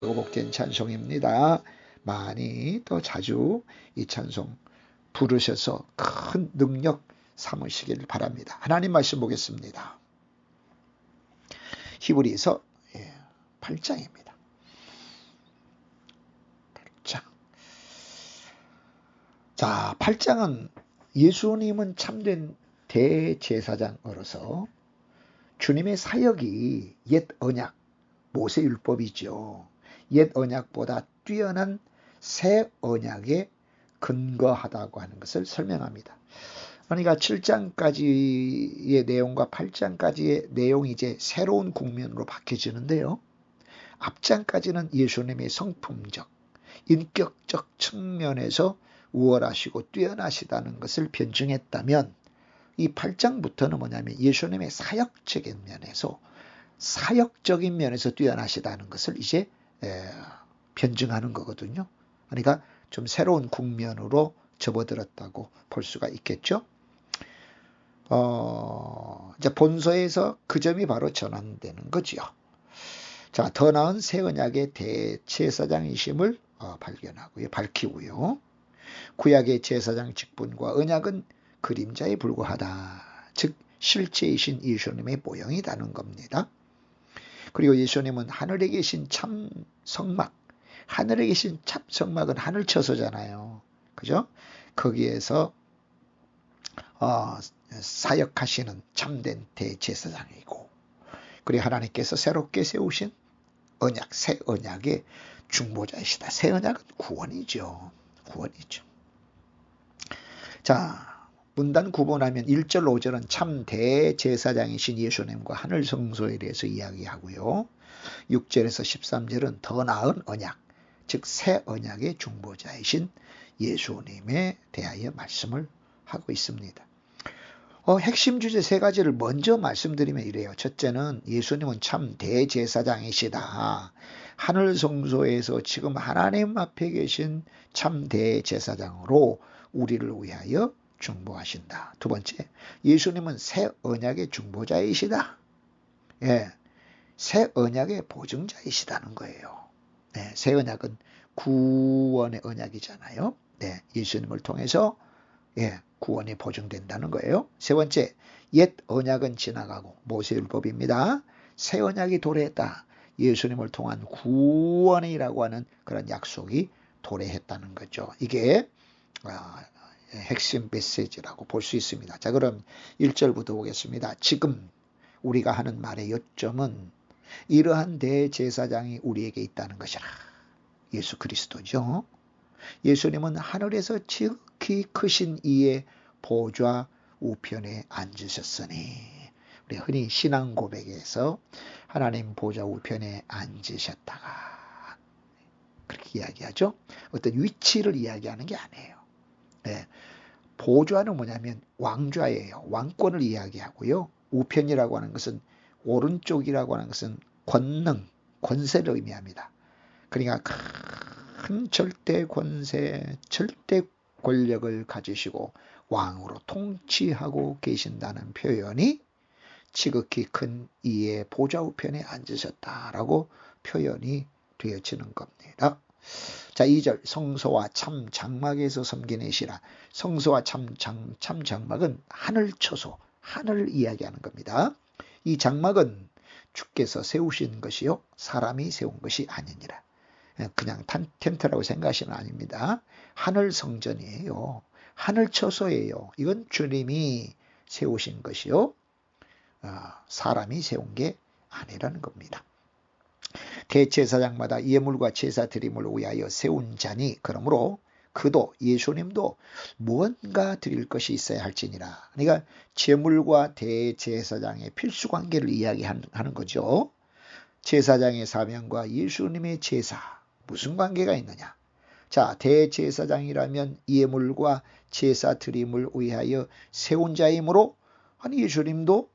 복된 찬송입니다. 많이 더 자주 이 찬송 부르셔서 큰 능력 삼으시길 바랍니다. 하나님 말씀 보겠습니다. 히브리서 8장입니다. 8장. 자, 8장은 예수님은 참된 대제사장으로서 주님의 사역이 옛 언약, 모세율법이죠. 옛 언약보다 뛰어난 새 언약에 근거하다고 하는 것을 설명합니다. 그러니까 7장까지의 내용과 8장까지의 내용이 이제 새로운 국면으로 바뀌어지는데요. 앞장까지는 예수님의 성품적, 인격적 측면에서 우월하시고 뛰어나시다는 것을 변증했다면 이 8장부터는 뭐냐면 예수님의 사역적인 면에서 뛰어나시다는 것을 이제 변증하는 거거든요. 그러니까 좀 새로운 국면으로 접어들었다고 볼 수가 있겠죠. 이제 본서에서 그 점이 바로 전환되는 거지요. 자, 더 나은 새 언약의 대제사장이심을 밝히고요. 구약의 제사장 직분과 언약은 그림자에 불과하다. 즉 실제이신 예수님의 모형이라는 겁니다. 그리고 예수님은 하늘에 계신 참 성막, 하늘에 계신 참 성막은 하늘 처소잖아요. 그죠? 거기에서 사역하시는 참된 대제사장이고, 그리고 하나님께서 새롭게 세우신 언약, 새 언약의 중보자이시다. 새 언약은 구원이죠. 자, 문단 구분하면 1절 5절은 참 대제사장이신 예수님과 하늘 성소에 대해서 이야기하고요. 6절에서 13절은 더 나은 언약, 즉 새 언약의 중보자이신 예수님에 대하여 말씀을 하고 있습니다. 핵심 주제 세 가지를 먼저 말씀드리면 이래요. 첫째는 예수님은 참 대제사장이시다. 하늘 성소에서 지금 하나님 앞에 계신 참 대제사장으로 우리를 위하여 중보하신다. 두 번째, 예수님은 새 언약의 중보자이시다. 새 언약의 보증자이시다는 거예요. 새 언약은 구원의 언약이잖아요. 예수님을 통해서 구원이 보증된다는 거예요. 세 번째, 옛 언약은 지나가고 모세율법입니다. 새 언약이 도래했다. 예수님을 통한 구원이라고 하는 그런 약속이 도래했다는 거죠. 이게 핵심 메시지라고 볼 수 있습니다. 자, 그럼 1절부터 보겠습니다. 지금 우리가 하는 말의 요점은 이러한 대제사장이 우리에게 있다는 것이라. 예수 그리스도죠. 예수님은 하늘에서 지극히 크신 이의 보좌 우편에 앉으셨으니, 우리 흔히 신앙 고백에서 하나님 보좌 우편에 앉으셨다가 그렇게 이야기하죠. 어떤 위치를 이야기하는 게 아니에요. 보좌는 뭐냐면 왕좌예요. 왕권을 이야기하고요. 우편이라고 하는 것은, 오른쪽이라고 하는 것은 권능, 권세를 의미합니다. 그러니까 큰 절대 권세, 절대 권력을 가지시고 왕으로 통치하고 계신다는 표현이 지극히 큰 이의 보좌 우편에 앉으셨다라고 표현이 되어지는 겁니다. 자, 2절 성소와 참 장막에서 섬기내시라. 성소와 참 장막은 하늘 처소, 하늘을 이야기하는 겁니다. 이 장막은 주께서 세우신 것이요 사람이 세운 것이 아니니라. 그냥 텐트라고 생각하시는 아닙니다. 하늘 성전이에요. 하늘 처소예요. 이건 주님이 세우신 것이요 사람이 세운 게 아니라는 겁니다. 대제사장마다 예물과 제사 드림을 위하여 세운 자니, 그러므로 그도 예수님도 무언가 드릴 것이 있어야 할지니라. 그러니까 제물과 대제사장의 필수 관계를 이야기하는 거죠. 제사장의 사명과 예수님의 제사, 무슨 관계가 있느냐? 자, 대제사장이라면 예물과 제사 드림을 위하여 세운 자이므로, 아니 예수님도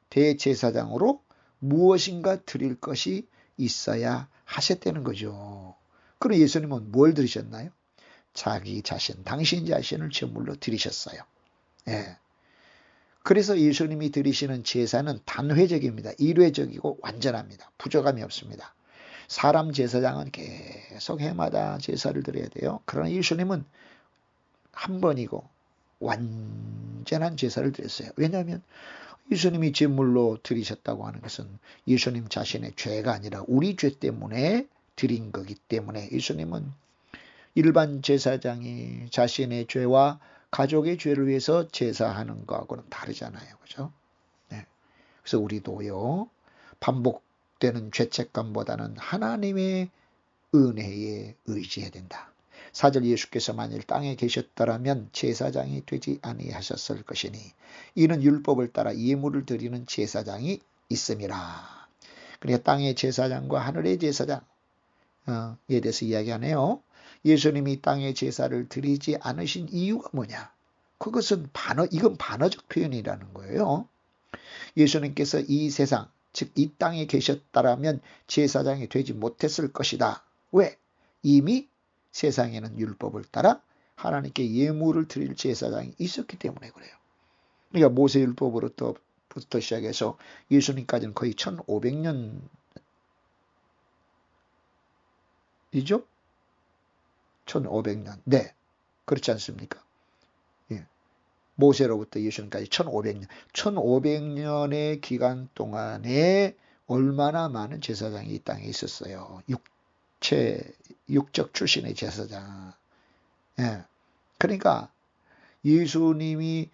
대제사장으로 무엇인가 드릴 것이 있어야 하셨다는 거죠. 그럼 예수님은 뭘 드리셨나요? 자기 자신, 당신 자신을 제물로 드리셨어요. 그래서 예수님이 드리시는 제사는 단회적입니다. 일회적이고 완전합니다. 부족함이 없습니다. 사람 제사장은 계속 해마다 제사를 드려야 돼요. 그러나 예수님은 한 번이고 완전한 제사를 드렸어요. 왜냐하면 예수님이 제물로 드리셨다고 하는 것은 예수님 자신의 죄가 아니라 우리 죄 때문에 드린 거기 때문에 예수님은 일반 제사장이 자신의 죄와 가족의 죄를 위해서 제사하는 거하고는 다르잖아요. 그죠? 네. 그래서 우리도요, 반복되는 죄책감보다는 하나님의 은혜에 의지해야 된다. 4절 예수께서 만일 땅에 계셨더라면 제사장이 되지 아니하셨을 것이니 이는 율법을 따라 예물을 드리는 제사장이 있음이라. 그러니까 땅의 제사장과 하늘의 제사장에 대해서 이야기하네요. 예수님이 땅의 제사를 드리지 않으신 이유가 뭐냐? 그것은 이건 반어적 표현이라는 거예요. 예수님께서 이 세상, 즉 이 땅에 계셨다라면 제사장이 되지 못했을 것이다. 왜? 이미 세상에는 율법을 따라 하나님께 예물을 드릴 제사장이 있었기 때문에 그래요. 그러니까 모세율법으로부터 시작해서 예수님까지는 거의 1500년이죠? 이죠? 1500년. 네. 그렇지 않습니까? 예. 모세로부터 예수님까지 1500년. 1500년의 기간 동안에 얼마나 많은 제사장이 이 땅에 있었어요. 육적 출신의 제사장. 예. 그러니까 예수님이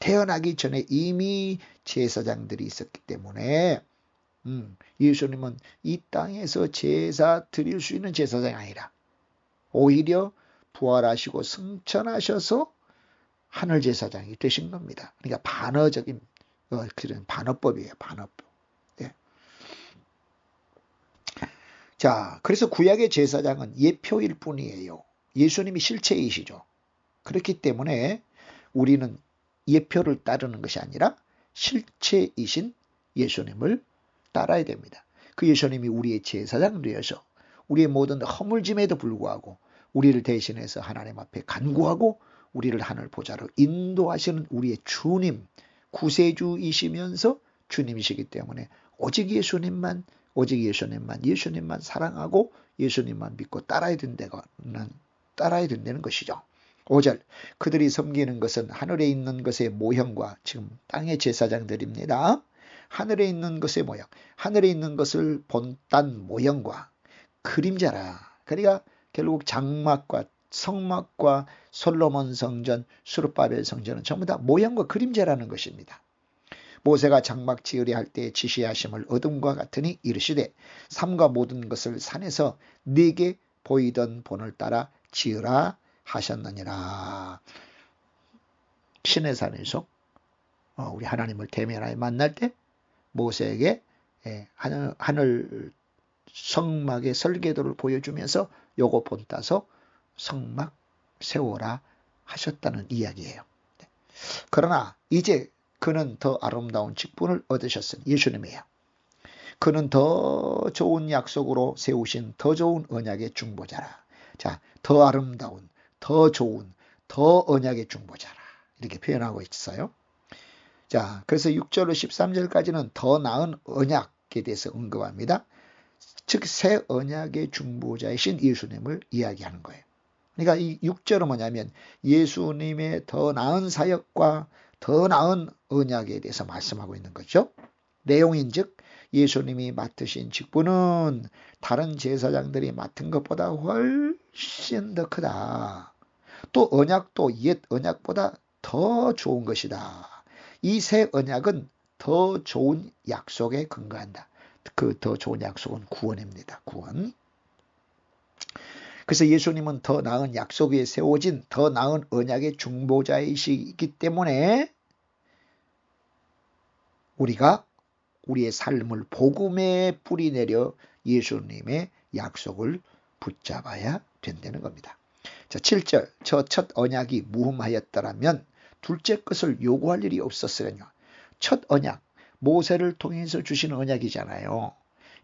태어나기 전에 이미 제사장들이 있었기 때문에 예수님은 이 땅에서 제사 드릴 수 있는 제사장이 아니라 오히려 부활하시고 승천하셔서 하늘 제사장이 되신 겁니다. 그러니까 반어적인 그런 반어법이에요. 반어법. 네. 자, 그래서 구약의 제사장은 예표일 뿐이에요. 예수님이 실체이시죠. 그렇기 때문에 우리는 예표를 따르는 것이 아니라 실체이신 예수님을 따라야 됩니다. 그 예수님이 우리의 제사장 되어서 우리의 모든 허물짐에도 불구하고 우리를 대신해서 하나님 앞에 간구하고 우리를 하늘 보좌로 인도하시는 우리의 주님, 구세주이시면서 주님이시기 때문에 오직 예수님만 사랑하고 예수님만 믿고 따라야 된다는 것이죠. 5절 그들이 섬기는 것은 하늘에 있는 것의 모형과 지금 땅의 제사장들입니다. 하늘에 있는 것의 모형, 하늘에 있는 것을 본딴 모형과 그림자라. 그러니까 결국 장막과 성막과 솔로몬 성전, 수르바벨 성전은 전부 다 모형과 그림자라는 것입니다. 모세가 장막 지으려 할 때 지시하심을 어둠과 같으니 이르시되 삼가 모든 것을 산에서 네게 보이던 본을 따라 지으라 하셨느니라. 시내산에서 우리 하나님을 대면하여 만날 때 모세에게 하늘 성막의 설계도를 보여주면서 요거 본 따서 성막 세워라 하셨다는 이야기예요. 그러나 이제 그는 더 아름다운 직분을 얻으셨으니 예수님이에요. 그는 더 좋은 약속으로 세우신 더 좋은 언약의 중보자라. 자, 더 아름다운, 더 좋은, 더 언약의 중보자라. 이렇게 표현하고 있어요. 자, 그래서 6절로 13절까지는 더 나은 언약에 대해서 언급합니다. 즉, 새 언약의 중보자이신 예수님을 이야기하는 거예요. 그러니까 이 6절은 뭐냐면 예수님의 더 나은 사역과 더 나은 언약에 대해서 말씀하고 있는 거죠. 내용인즉 예수님이 맡으신 직분은 다른 제사장들이 맡은 것보다 훨씬 더 크다. 또 언약도 옛 언약보다 더 좋은 것이다. 이 새 언약은 더 좋은 약속에 근거한다. 그 더 좋은 약속은 구원입니다. 구원. 그래서 예수님은 더 나은 약속 위에 세워진 더 나은 언약의 중보자이시기 때문에 우리가 우리의 삶을 복음에 뿌리내려 예수님의 약속을 붙잡아야 된다는 겁니다. 자, 7절 저 첫 언약이 무흠하였더라면 둘째 것을 요구할 일이 없었으려뇨. 첫 언약 모세를 통해서 주신 언약이잖아요.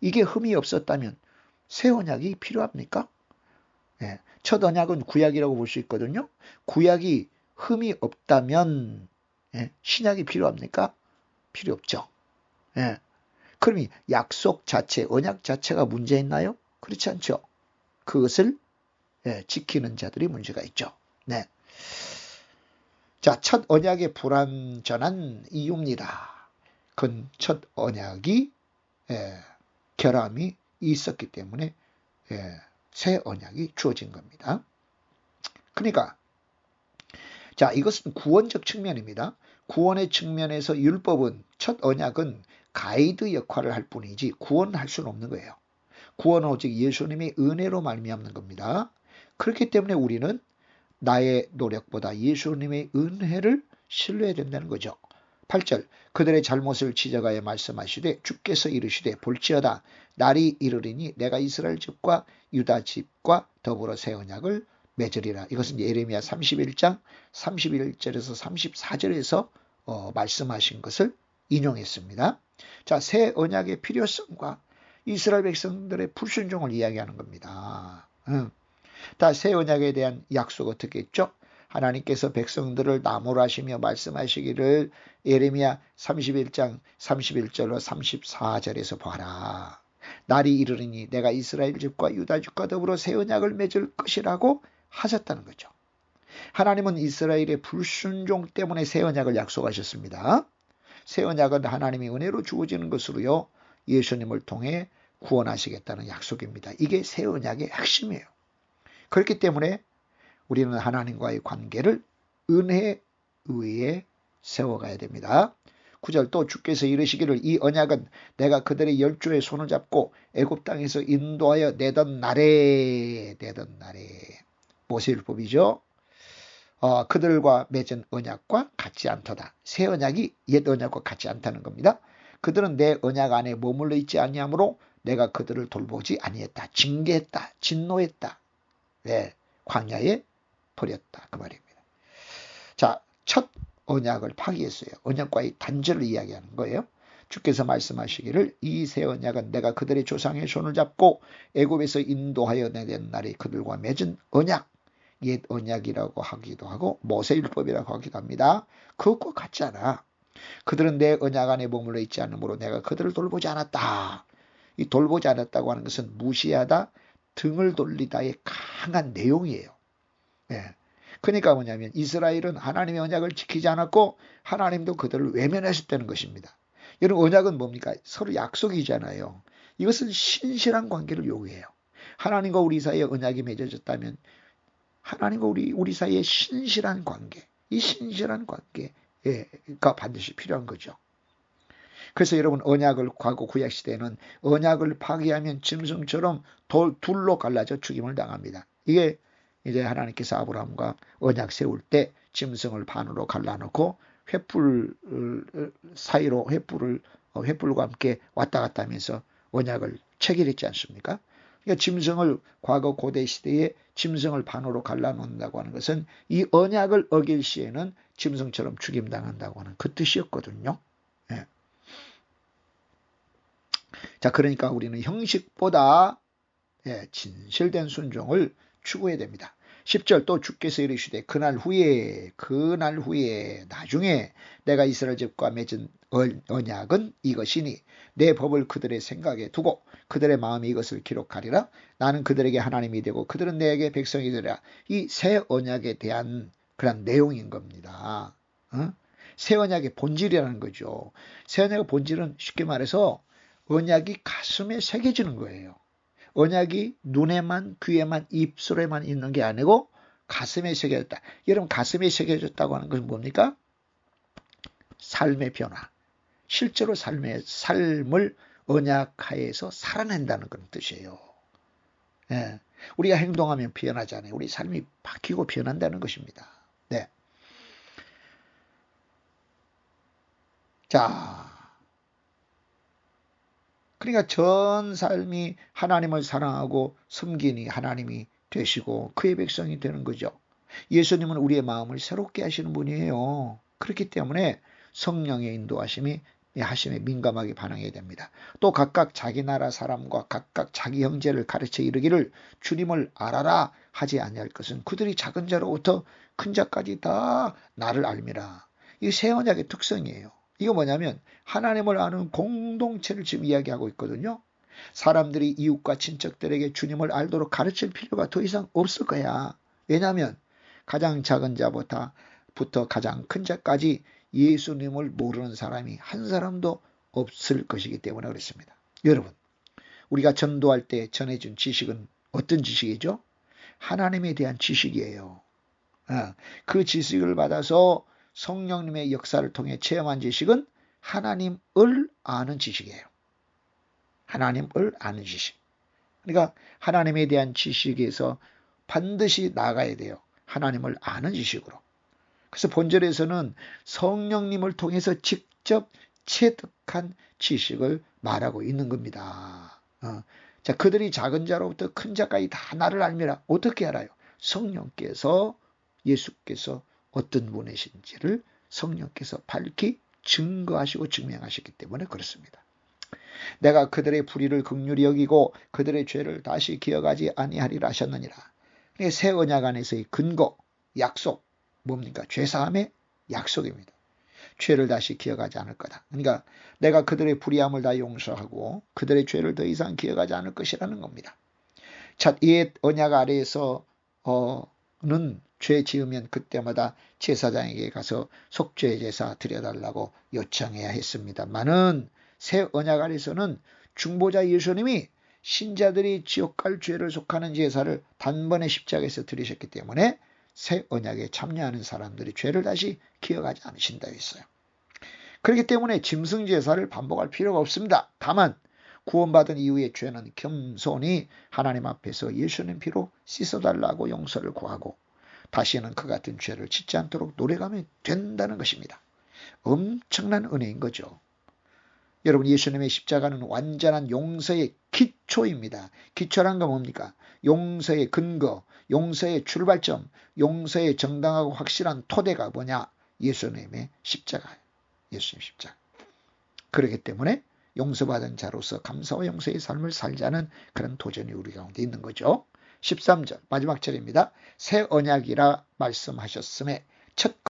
이게 흠이 없었다면 새 언약이 필요합니까? 네, 첫 언약은 구약이라고 볼 수 있거든요. 구약이 흠이 없다면 신약이 필요합니까? 필요 없죠. 그럼 이 약속 자체, 언약 자체가 문제 있나요? 그렇지 않죠. 그것을 지키는 자들이 문제가 있죠. 네. 자, 첫 언약의 불완전한 이유입니다. 그건 첫 언약이 결함이 있었기 때문에 새 언약이 주어진 겁니다. 그러니까 자, 이것은 구원적 측면입니다. 구원의 측면에서 율법은, 첫 언약은 가이드 역할을 할 뿐이지 구원할 수는 없는 거예요. 구원은 오직 예수님의 은혜로 말미암는 겁니다. 그렇기 때문에 우리는 나의 노력보다 예수님의 은혜를 신뢰해야 된다는 거죠. 8절 그들의 잘못을 지적하여 말씀하시되 주께서 이르시되 볼지어다 날이 이르리니 내가 이스라엘 집과 유다 집과 더불어 새 언약을 맺으리라. 이것은 예레미야 31장 31절에서 34절에서 말씀하신 것을 인용했습니다. 자, 새 언약의 필요성과 이스라엘 백성들의 불순종을 이야기하는 겁니다. 새 언약에 대한 약속 어떻게 했죠? 하나님께서 백성들을 나무로 하시며 말씀하시기를 예레미야 31장 31절로 34절에서 봐라. 날이 이르리니 내가 이스라엘 집과 유다 집과 더불어 새 언약을 맺을 것이라고 하셨다는 거죠. 하나님은 이스라엘의 불순종 때문에 새 언약을 약속하셨습니다. 새 언약은 하나님이 은혜로 주어지는 것으로요. 예수님을 통해 구원하시겠다는 약속입니다. 이게 새 언약의 핵심이에요. 그렇기 때문에 우리는 하나님과의 관계를 은혜 위에 세워가야 됩니다. 9절 또 주께서 이르시기를 이 언약은 내가 그들의 열조의 손을 잡고 애굽 땅에서 인도하여 내던 날에 모세율법이죠. 그들과 맺은 언약과 같지 않도다. 새 언약이 옛 언약과 같지 않다는 겁니다. 그들은 내 언약 안에 머물러 있지 아니하므로 내가 그들을 돌보지 아니했다. 징계했다. 진노했다. 광야에 버렸다. 그 말입니다. 자, 첫 언약을 파기했어요. 언약과의 단절을 이야기하는 거예요. 주께서 말씀하시기를 이 새 언약은 내가 그들의 조상의 손을 잡고 애굽에서 인도하여 내는 날에 그들과 맺은 언약, 옛 언약이라고 하기도 하고 모세율법이라고 하기도 합니다. 그것과 같지 않아. 그들은 내 언약 안에 머물러 있지 않으므로 내가 그들을 돌보지 않았다. 이 돌보지 않았다고 하는 것은 무시하다, 등을 돌리다의 강한 내용이에요. 그러니까 뭐냐면 이스라엘은 하나님의 언약을 지키지 않았고 하나님도 그들을 외면하셨다는 것입니다. 여러분 언약은 뭡니까? 서로 약속이잖아요. 이것은 신실한 관계를 요구해요. 하나님과 우리 사이에 언약이 맺어졌다면 하나님과 우리 사이에 신실한 관계, 이 신실한 관계가 반드시 필요한 거죠. 그래서 여러분 언약을 과거 구약시대에는 언약을 파기하면 짐승처럼 둘로 갈라져 죽임을 당합니다. 이게 이제 하나님께서 아브라함과 언약 세울 때 짐승을 반으로 갈라놓고 횃불 사이로 횃불과 함께 왔다 갔다 하면서 언약을 체결했지 않습니까? 그러니까 짐승을 과거 고대 시대에 짐승을 반으로 갈라놓는다고 하는 것은 이 언약을 어길 시에는 짐승처럼 죽임당한다고 하는 그 뜻이었거든요. 자, 그러니까 우리는 형식보다 진실된 순종을 추구해야 됩니다. 10절 또 주께서 이르시되 그날 후에 나중에 내가 이스라엘 집과 맺은 언약은 이것이니 내 법을 그들의 생각에 두고 그들의 마음이 이것을 기록하리라. 나는 그들에게 하나님이 되고 그들은 내게 백성이 되리라. 이 새 언약에 대한 그런 내용인 겁니다. 새 언약의 본질이라는 거죠. 새 언약의 본질은 쉽게 말해서 언약이 가슴에 새겨지는 거예요. 언약이 눈에만, 귀에만, 입술에만 있는 게 아니고 가슴에 새겨졌다. 여러분 가슴에 새겨졌다고 하는 것은 뭡니까? 삶의 변화. 실제로 삶을 언약하에서 살아낸다는 그런 뜻이에요. 우리가 행동하면 변하잖아요. 우리 삶이 바뀌고 변한다는 것입니다. 자, 그러니까 전 삶이 하나님을 사랑하고 섬기니 하나님이 되시고 그의 백성이 되는 거죠. 예수님은 우리의 마음을 새롭게 하시는 분이에요. 그렇기 때문에 성령의 인도하심에 민감하게 반응해야 됩니다. 또 각각 자기 나라 사람과 각각 자기 형제를 가르쳐 이르기를 주님을 알아라 하지 아니할 것은 그들이 작은 자로부터 큰 자까지 다 나를 알미라. 이 새 언약의 특성이에요. 이거 뭐냐면 하나님을 아는 공동체를 지금 이야기하고 있거든요. 사람들이 이웃과 친척들에게 주님을 알도록 가르칠 필요가 더 이상 없을 거야. 왜냐하면 가장 작은 자부터 가장 큰 자까지 예수님을 모르는 사람이 한 사람도 없을 것이기 때문에 그렇습니다. 여러분, 우리가 전도할 때 전해준 지식은 어떤 지식이죠? 하나님에 대한 지식이에요. 그 지식을 받아서 성령님의 역사를 통해 체험한 지식은 하나님을 아는 지식이에요. 하나님을 아는 지식. 그러니까 하나님에 대한 지식에서 반드시 나가야 돼요. 하나님을 아는 지식으로. 그래서 본절에서는 성령님을 통해서 직접 체득한 지식을 말하고 있는 겁니다. 자, 그들이 작은 자로부터 큰 자까지 다 나를 알미라. 어떻게 알아요? 성령께서, 예수께서 어떤 분이신지를 성령께서 밝히 증거하시고 증명하셨기 때문에 그렇습니다. 내가 그들의 불의를 긍휼히 여기고 그들의 죄를 다시 기억하지 아니하리라 하셨느니라. 새 언약 안에서의 근거, 약속, 뭡니까? 죄사함의 약속입니다. 죄를 다시 기억하지 않을 거다. 그러니까 내가 그들의 불의함을 다 용서하고 그들의 죄를 더 이상 기억하지 않을 것이라는 겁니다. 자, 옛 언약 아래에서는 죄 지으면 그때마다 제사장에게 가서 속죄 제사 드려달라고 요청해야 했습니다만은 새 언약 아래에서는 중보자 예수님이 신자들이 지옥 갈 죄를 속하는 제사를 단번에 십자가에서 드리셨기 때문에 새 언약에 참여하는 사람들이 죄를 다시 기억하지 않으신다 했어요. 그렇기 때문에 짐승 제사를 반복할 필요가 없습니다. 다만 구원받은 이후의 죄는 겸손히 하나님 앞에서 예수님 피로 씻어달라고 용서를 구하고 다시는 그 같은 죄를 짓지 않도록 노력하면 된다는 것입니다. 엄청난 은혜인 거죠. 여러분, 예수님의 십자가는 완전한 용서의 기초입니다. 기초란 건 뭡니까? 용서의 근거, 용서의 출발점, 용서의 정당하고 확실한 토대가 뭐냐? 예수님의 십자가예요. 예수님 십자가. 그렇기 때문에 용서받은 자로서 감사와 용서의 삶을 살자는 그런 도전이 우리 가운데 있는 거죠. 13절 마지막 절입니다. 새 언약이라 말씀하셨음에 첫